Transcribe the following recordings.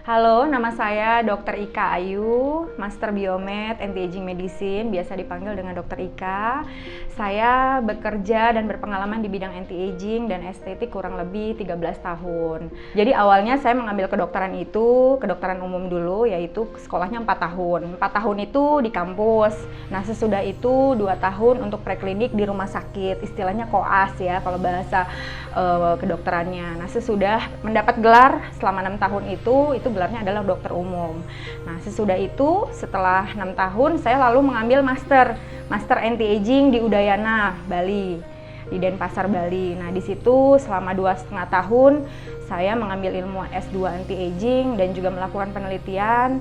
Halo, nama saya Dr. Ika Ayu, Master Biomed Anti-Aging Medicine, biasa dipanggil dengan Dr. Ika. Saya bekerja dan berpengalaman di bidang anti-aging dan estetik kurang lebih 13 tahun. Jadi awalnya saya mengambil kedokteran itu, kedokteran umum dulu, yaitu sekolahnya 4 tahun. 4 tahun itu di kampus. Nah, sesudah itu 2 tahun untuk preklinik di rumah sakit, istilahnya koas ya kalau bahasa kedokterannya. Nah, sesudah mendapat gelar selama 6 tahun itu gelarnya adalah dokter umum. Nah, sesudah itu setelah 6 tahun saya lalu mengambil master anti-aging di Udayana, Bali, di Denpasar, Bali. Nah, di situ selama 2,5 tahun saya mengambil ilmu S2 anti-aging dan juga melakukan penelitian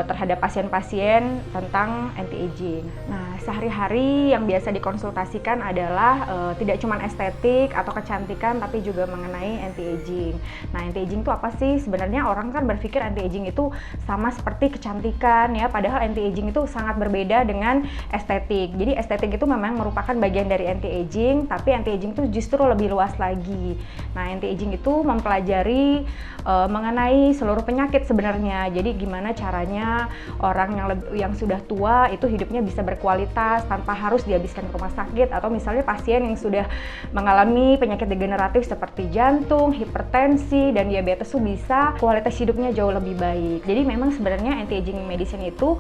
terhadap pasien-pasien tentang anti-aging. Nah, sehari-hari yang biasa dikonsultasikan adalah tidak cuma estetik atau kecantikan, tapi juga mengenai anti-aging. Nah, anti-aging itu apa sih? Sebenarnya orang kan berpikir anti-aging itu sama seperti kecantikan ya, padahal anti-aging itu sangat berbeda dengan estetik. Jadi estetik itu memang merupakan bagian dari anti-aging, tapi anti-aging itu justru lebih luas lagi. Nah, anti-aging itu mempelajari mengenai seluruh penyakit sebenarnya. Jadi gimana caranya orang yang sudah tua itu hidupnya bisa berkualitas tanpa harus dihabiskan ke rumah sakit, atau misalnya pasien yang sudah mengalami penyakit degeneratif seperti jantung, hipertensi, dan diabetes itu bisa kualitas hidupnya jauh lebih baik. Jadi memang sebenarnya anti-aging medicine itu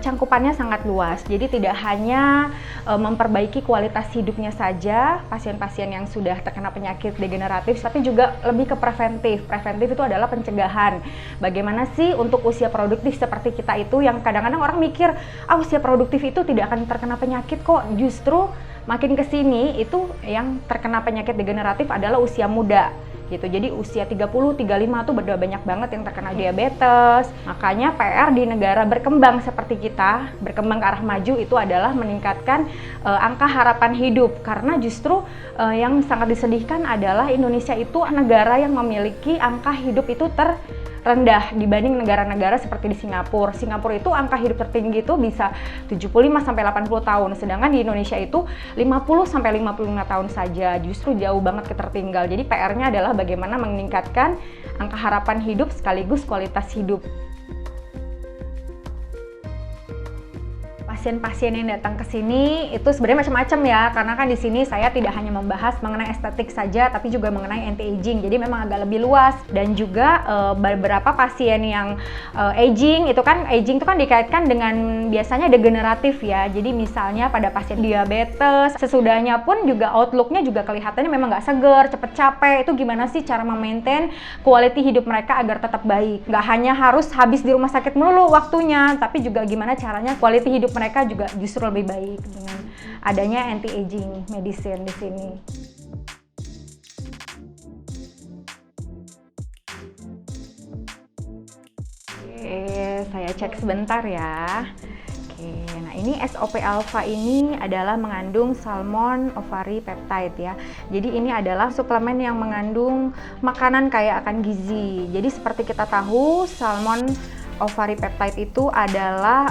cangkupannya sangat luas. Jadi tidak hanya memperbaiki kualitas hidupnya saja pasien-pasien yang sudah terkena penyakit degeneratif, tapi juga lebih ke preventif. Preventif itu adalah pencegahan. Bagaimana sih untuk usia produktif seperti kita itu, yang kadang-kadang orang mikir, usia produktif itu tidak akan terkena penyakit kok. Justru makin kesini itu yang terkena penyakit degeneratif adalah usia muda gitu. Jadi usia 30, 35 tuh udah banyak banget yang terkena diabetes. Makanya PR di negara berkembang seperti kita, berkembang ke arah maju, itu adalah meningkatkan angka harapan hidup. Karena justru yang sangat disedihkan adalah Indonesia itu negara yang memiliki angka hidup itu rendah dibanding negara-negara seperti di Singapura. Singapura itu angka hidup tertinggi itu bisa 75-80 tahun, sedangkan di Indonesia itu 50-55 tahun saja. Justru jauh banget ketertinggal. Jadi PR-nya adalah bagaimana meningkatkan angka harapan hidup sekaligus kualitas hidup. Pasien-pasien yang datang ke sini itu sebenarnya macam-macam ya, karena kan di sini saya tidak hanya membahas mengenai estetik saja, tapi juga mengenai anti-aging. Jadi memang agak lebih luas, dan juga beberapa pasien yang aging itu kan dikaitkan dengan biasanya degeneratif ya. Jadi misalnya pada pasien diabetes, sesudahnya pun juga outlooknya juga kelihatannya memang nggak seger, cepet capek. Itu gimana sih cara memaintain quality hidup mereka agar tetap baik? Nggak hanya harus habis di rumah sakit melulu waktunya, tapi juga gimana caranya quality hidup mereka juga justru lebih baik dengan adanya anti-aging medicine di sini. Oke, saya cek sebentar ya. Oke, nah ini SOP Alpha ini adalah mengandung salmon ovari peptide ya. Jadi ini adalah suplemen yang mengandung makanan kaya akan gizi. Jadi seperti kita tahu, salmon ovari peptide itu adalah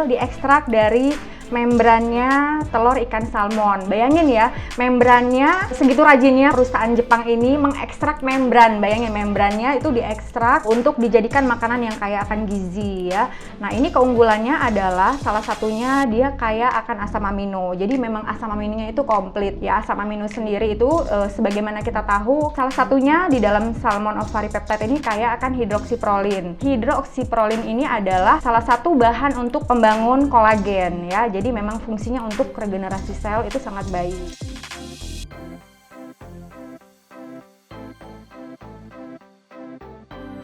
diekstrak dari membrannya telur ikan salmon. Bayangin ya, membrannya segitu rajinnya perusahaan Jepang ini mengekstrak membran. Bayangin, membrannya itu diekstrak untuk dijadikan makanan yang kaya akan gizi ya. Nah, ini keunggulannya adalah salah satunya dia kaya akan asam amino. Jadi memang asam aminonya itu komplit ya. Asam amino sendiri itu sebagaimana kita tahu, salah satunya di dalam salmon ovari peptide ini kaya akan hidroksiprolin. Hidroksiprolin ini adalah salah satu bahan untuk pembangun kolagen ya. Jadi memang fungsinya untuk regenerasi sel itu sangat baik.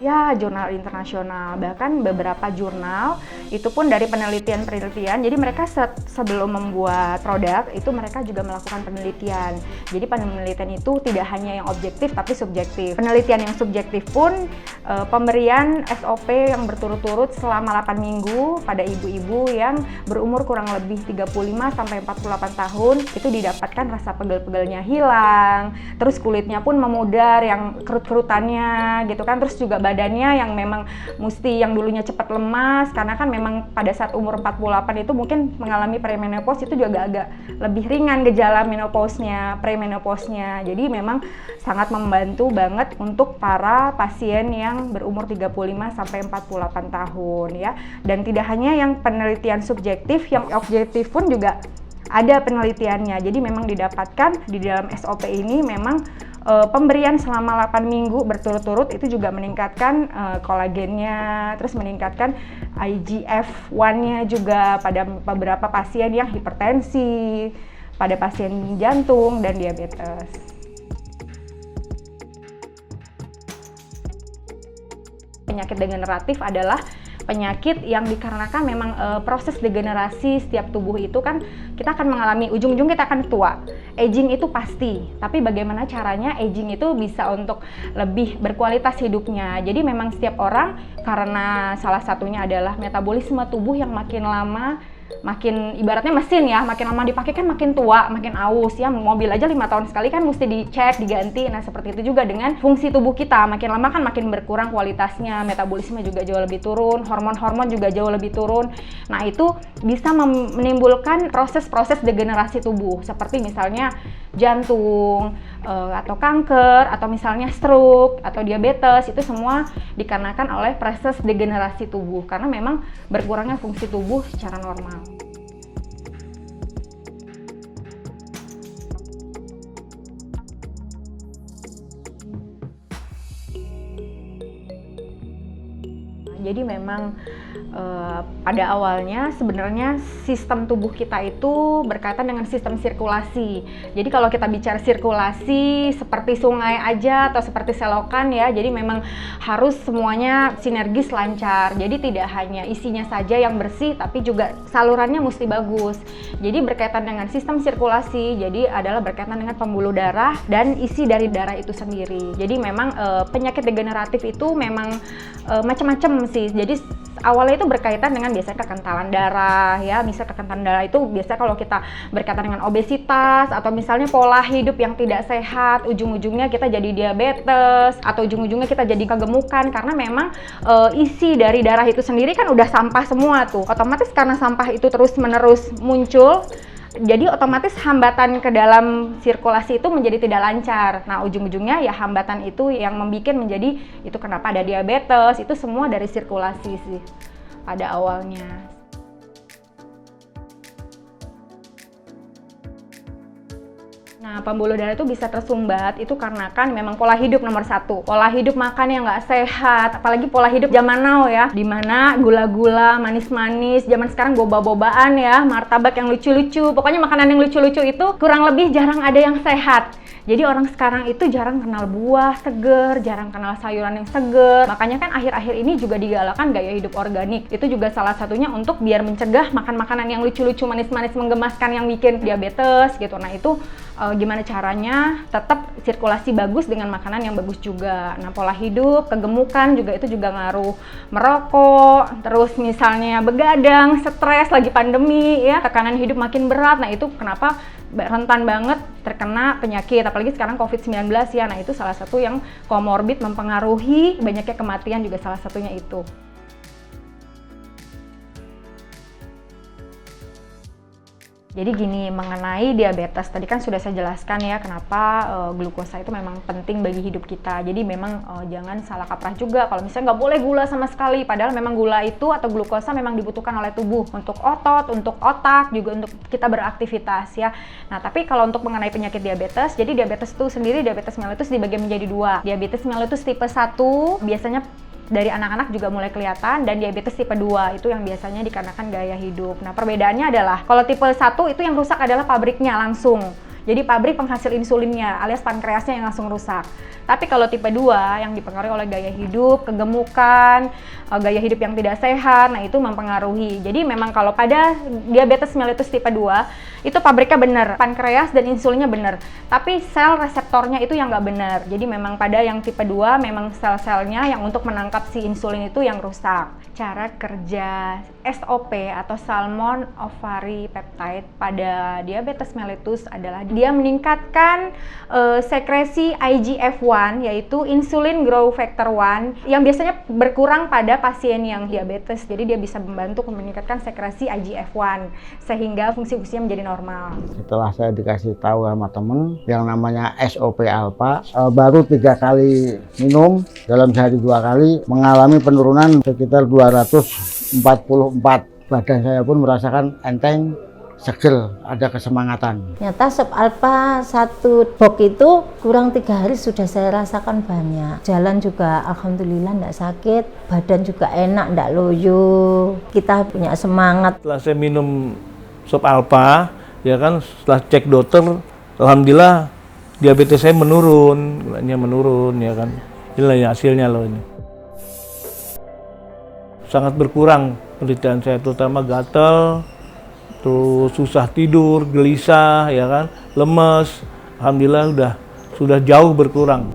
Ya, jurnal internasional, bahkan beberapa jurnal itu pun dari penelitian-penelitian. Jadi mereka sebelum membuat produk itu mereka juga melakukan penelitian. Jadi penelitian itu tidak hanya yang objektif tapi subjektif. Penelitian yang subjektif pun pemberian SOP yang berturut-turut selama 8 minggu pada ibu-ibu yang berumur kurang lebih 35 sampai 48 tahun itu didapatkan rasa pegel-pegelnya hilang, terus kulitnya pun memudar yang kerut-kerutannya gitu kan, terus juga badannya yang memang yang dulunya cepat lemas karena kan memang pada saat umur 48 itu mungkin mengalami premenopause, itu juga agak lebih ringan gejala premenopausnya. Jadi memang sangat membantu banget untuk para pasien yang yang berumur 35 sampai 48 tahun ya. Dan tidak hanya yang penelitian subjektif, yang objektif pun juga ada penelitiannya. Jadi memang didapatkan di dalam SOP ini memang pemberian selama 8 minggu berturut-turut itu juga meningkatkan kolagennya, terus meningkatkan IGF-1-nya juga pada beberapa pasien yang hipertensi, pada pasien jantung dan diabetes. Penyakit degeneratif adalah penyakit yang dikarenakan memang proses degenerasi setiap tubuh itu kan kita akan mengalami, ujung-ujung kita akan tua. Aging itu pasti, tapi bagaimana caranya aging itu bisa untuk lebih berkualitas hidupnya. Jadi memang setiap orang, karena salah satunya adalah metabolisme tubuh yang makin lama, makin ibaratnya mesin ya, makin lama dipakai kan makin tua, makin aus ya. Mobil aja 5 tahun sekali kan mesti dicek, diganti. Nah seperti itu juga dengan fungsi tubuh kita, makin lama kan makin berkurang kualitasnya, metabolisme juga jauh lebih turun, hormon-hormon juga jauh lebih turun. Nah itu bisa menimbulkan proses-proses degenerasi tubuh, seperti misalnya jantung, atau kanker, atau misalnya stroke, atau diabetes. Itu semua dikarenakan oleh proses degenerasi tubuh, karena memang berkurangnya fungsi tubuh secara normal. Jadi memang pada awalnya sebenarnya sistem tubuh kita itu berkaitan dengan sistem sirkulasi. Jadi kalau kita bicara sirkulasi seperti sungai aja atau seperti selokan ya, jadi memang harus semuanya sinergis lancar. Jadi tidak hanya isinya saja yang bersih, tapi juga salurannya mesti bagus. Jadi berkaitan dengan sistem sirkulasi, jadi adalah berkaitan dengan pembuluh darah dan isi dari darah itu sendiri. Jadi memang penyakit degeneratif itu memang macam-macam sih. Jadi awalnya itu berkaitan dengan biasanya kekentalan darah ya. Misal kekentalan darah itu biasanya kalau kita berkaitan dengan obesitas atau misalnya pola hidup yang tidak sehat, ujung-ujungnya kita jadi diabetes atau ujung-ujungnya kita jadi kegemukan, karena memang isi dari darah itu sendiri kan udah sampah semua tuh. Otomatis karena sampah itu terus-menerus muncul, jadi otomatis hambatan ke dalam sirkulasi itu menjadi tidak lancar. Nah ujung-ujungnya ya hambatan itu yang membuat menjadi itu kenapa ada diabetes, itu semua dari sirkulasi sih pada awalnya. Nah, pembuluh darah itu bisa tersumbat itu karena kan memang pola hidup nomor 1. Pola hidup makan yang nggak sehat, apalagi pola hidup zaman now ya, dimana gula-gula, manis-manis, zaman sekarang boba-bobaan ya, martabak yang lucu-lucu, pokoknya makanan yang lucu-lucu itu kurang lebih jarang ada yang sehat. Jadi orang sekarang itu jarang kenal buah seger, jarang kenal sayuran yang seger. Makanya kan akhir-akhir ini juga digalakkan gaya hidup organik. Itu juga salah satunya untuk biar mencegah makan makanan yang lucu-lucu, manis-manis, menggemaskan yang bikin diabetes gitu. Nah itu gimana caranya tetap sirkulasi bagus dengan makanan yang bagus juga. Nah pola hidup, kegemukan juga itu juga ngaruh. Merokok, terus misalnya begadang, stres lagi pandemi ya, tekanan hidup makin berat. Nah itu kenapa rentan banget terkena penyakit, apalagi sekarang COVID-19 ya. Nah itu salah satu yang komorbid mempengaruhi banyaknya kematian juga salah satunya itu. Jadi gini, mengenai diabetes, tadi kan sudah saya jelaskan ya kenapa glukosa itu memang penting bagi hidup kita. Jadi memang jangan salah kaprah juga kalau misalnya nggak boleh gula sama sekali. Padahal memang gula itu atau glukosa memang dibutuhkan oleh tubuh untuk otot, untuk otak, juga untuk kita beraktivitas ya. Nah tapi kalau untuk mengenai penyakit diabetes, jadi diabetes itu sendiri, diabetes mellitus dibagi menjadi 2. Diabetes mellitus tipe 1 biasanya dari anak-anak juga mulai kelihatan, dan diabetes tipe 2 itu yang biasanya dikarenakan gaya hidup. Nah perbedaannya adalah kalau tipe 1 itu yang rusak adalah pabriknya langsung. Jadi pabrik penghasil insulinnya alias pankreasnya yang langsung rusak. Tapi kalau tipe 2 yang dipengaruhi oleh gaya hidup, kegemukan, gaya hidup yang tidak sehat, nah itu mempengaruhi. Jadi memang kalau pada diabetes mellitus tipe 2 itu pabriknya benar, pankreas dan insulinnya benar. Tapi sel reseptornya itu yang nggak benar. Jadi memang pada yang tipe 2 memang sel-selnya yang untuk menangkap si insulin itu yang rusak. Cara kerja SOP atau Salmon Ovary Peptide pada diabetes mellitus adalah dia meningkatkan sekresi IGF-1 yaitu insulin growth factor 1 yang biasanya berkurang pada pasien yang diabetes. Jadi dia bisa membantu meningkatkan sekresi IGF-1 sehingga fungsi-fungsinya menjadi normal. Setelah saya dikasih tahu sama temen yang namanya SOP Alpha, baru 3 kali minum dalam sehari 2 kali mengalami penurunan sekitar 244. Badan saya pun merasakan enteng, seger, ada kesemangatan. Nyata Sop Alpha 1 box itu kurang 3 hari sudah saya rasakan banyak. Jalan juga alhamdulillah enggak sakit, badan juga enak, enggak loyo. Kita punya semangat. Setelah saya minum Sop Alpha, ya kan, setelah cek dokter, alhamdulillah diabetes saya menurun, gulanya menurun, ya kan. Inilah ya hasilnya loh ini. Sangat berkurang penderitaan saya, terutama gatal, terus susah tidur, gelisah, ya kan, lemes. Alhamdulillah sudah jauh berkurang.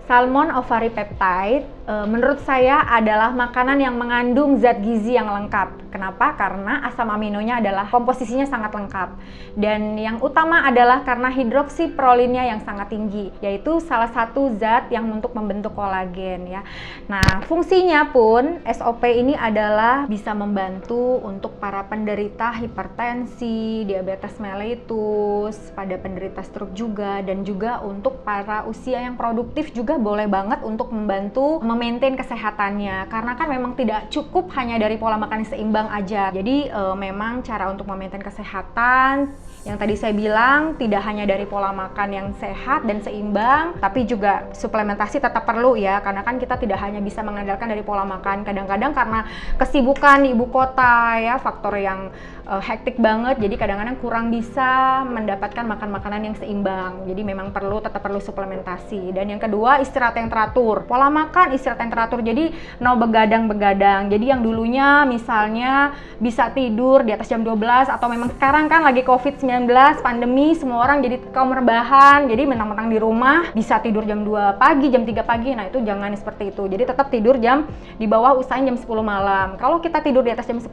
Salmon Ovari Peptide menurut saya adalah makanan yang mengandung zat gizi yang lengkap. Kenapa? Karena asam aminonya adalah komposisinya sangat lengkap. Dan yang utama adalah karena hidroksiprolinnya yang sangat tinggi, yaitu salah satu zat yang untuk membentuk kolagen ya. Nah, fungsinya pun SOP ini adalah bisa membantu untuk para penderita hipertensi, diabetes mellitus, pada penderita stroke juga, dan juga untuk para usia yang produktif juga boleh banget untuk membantu memaintain kesehatannya, karena kan memang tidak cukup hanya dari pola makan yang seimbang aja. Jadi memang cara untuk memaintain kesehatan yang tadi saya bilang tidak hanya dari pola makan yang sehat dan seimbang, tapi juga suplementasi tetap perlu ya, karena kan kita tidak hanya bisa mengandalkan dari pola makan. Kadang-kadang karena kesibukan di ibu kota ya, faktor yang hektik banget, jadi kadang-kadang kurang bisa mendapatkan makan makanan yang seimbang. Jadi memang tetap perlu suplementasi. Dan yang kedua, istirahat yang teratur. Pola makan, istirahat yang teratur. Jadi no begadang-begadang. Jadi yang dulunya misalnya bisa tidur di atas jam 12, atau memang sekarang kan lagi COVID-19, pandemi, semua orang jadi kaum rebahan. Jadi mentang-mentang di rumah bisa tidur jam 2 pagi, jam 3 pagi. Nah, itu jangan seperti itu. Jadi tetap tidur di bawah, usahain jam 10 malam. Kalau kita tidur di atas jam 10,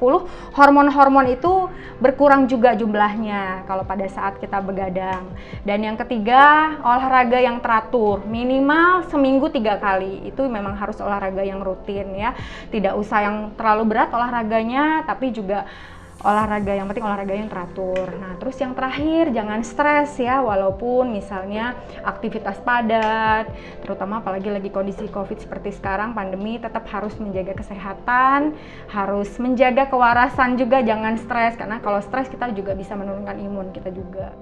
hormon-hormon itu berkurang juga jumlahnya kalau pada saat kita begadang. Dan yang ketiga, olahraga yang teratur, minimal seminggu 3 kali. Itu memang harus olahraga yang rutin ya, tidak usah yang terlalu berat olahraganya, tapi juga yang penting olahraga yang teratur. Nah, terus yang terakhir, jangan stres ya, walaupun misalnya aktivitas padat, terutama apalagi lagi kondisi COVID seperti sekarang, pandemi, tetap harus menjaga kesehatan, harus menjaga kewarasan juga, jangan stres, karena kalau stres kita juga bisa menurunkan imun kita juga.